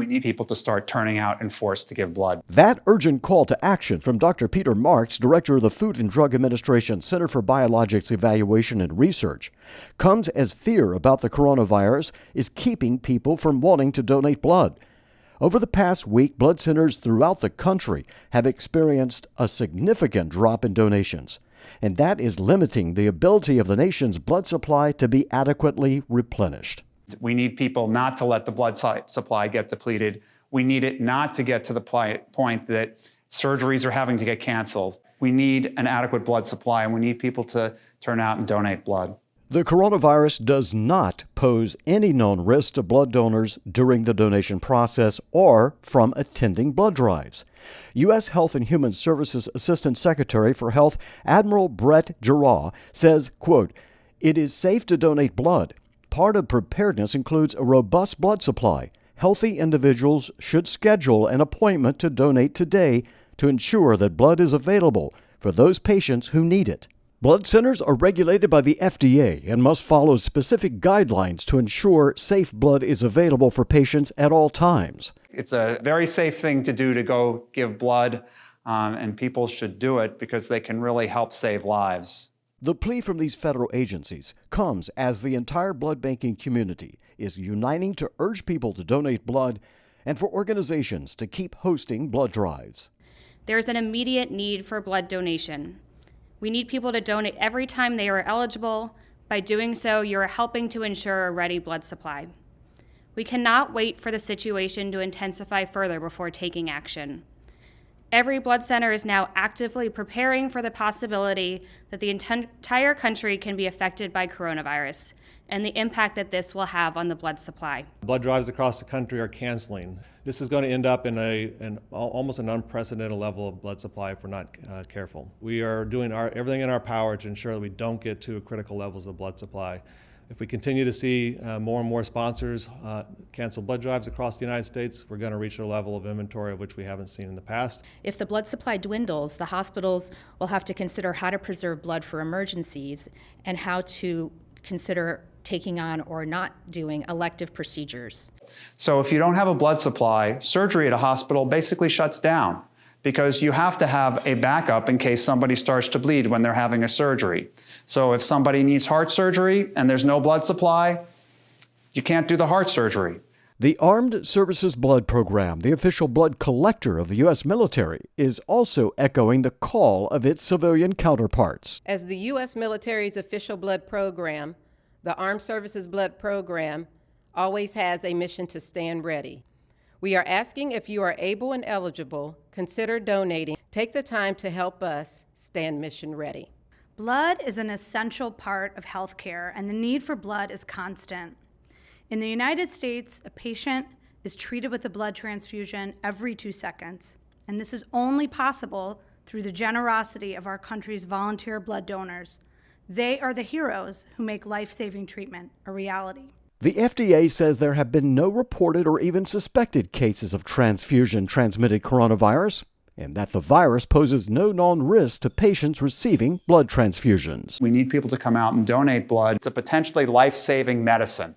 We need people to start turning out in force to give blood. That urgent call to action from Dr. Peter Marks, director of the Food and Drug Administration Center for Biologics Evaluation and Research, comes as fear about the coronavirus is keeping people from wanting to donate blood. Over the past week, blood centers throughout the country have experienced a significant drop in donations, and that is limiting the ability of the nation's blood supply to be adequately replenished. We need people not to let the blood supply get depleted. We need it not to get to the point that surgeries are having to get canceled. We need an adequate blood supply, and we need people to turn out and donate blood. The coronavirus does not pose any known risk to blood donors during the donation process or from attending blood drives. U.S. Health and Human Services Assistant Secretary for Health Admiral Brett Giroir says, quote, "It is safe to donate blood. Part of preparedness includes a robust blood supply. Healthy individuals should schedule an appointment to donate today to ensure that blood is available for those patients who need it." Blood centers are regulated by the FDA and must follow specific guidelines to ensure safe blood is available for patients at all times. It's a very safe thing to do to go give blood, and people should do it because they can really help save lives. The plea from these federal agencies comes as the entire blood banking community is uniting to urge people to donate blood and for organizations to keep hosting blood drives. There is an immediate need for blood donation. We need people to donate every time they are eligible. By doing so, you are helping to ensure a ready blood supply. We cannot wait for the situation to intensify further before taking action. Every blood center is now actively preparing for the possibility that the entire country can be affected by coronavirus and the impact that this will have on the blood supply. Blood drives across the country are canceling. This is going to end up in almost an unprecedented level of blood supply if we're not careful. We are doing everything in our power to ensure that we don't get to critical levels of blood supply. If we continue to see more and more sponsors cancel blood drives across the United States, we're going to reach a level of inventory of which we haven't seen in the past. If the blood supply dwindles, the hospitals will have to consider how to preserve blood for emergencies and how to consider taking on or not doing elective procedures. So if you don't have a blood supply, surgery at a hospital basically shuts down because you have to have a backup in case somebody starts to bleed when they're having a surgery. So if somebody needs heart surgery and there's no blood supply, you can't do the heart surgery. The Armed Services Blood Program, the official blood collector of the U.S. military, is also echoing the call of its civilian counterparts. As the U.S. military's official blood program, the Armed Services Blood Program always has a mission to stand ready. We are asking if you are able and eligible, consider donating. Take the time to help us stand mission ready. Blood is an essential part of healthcare, and the need for blood is constant. In the United States, a patient is treated with a blood transfusion every 2 seconds, and this is only possible through the generosity of our country's volunteer blood donors. They are the heroes who make life-saving treatment a reality. The FDA says there have been no reported or even suspected cases of transfusion-transmitted coronavirus, and that the virus poses no known risk to patients receiving blood transfusions. We need people to come out and donate blood. It's a potentially life-saving medicine.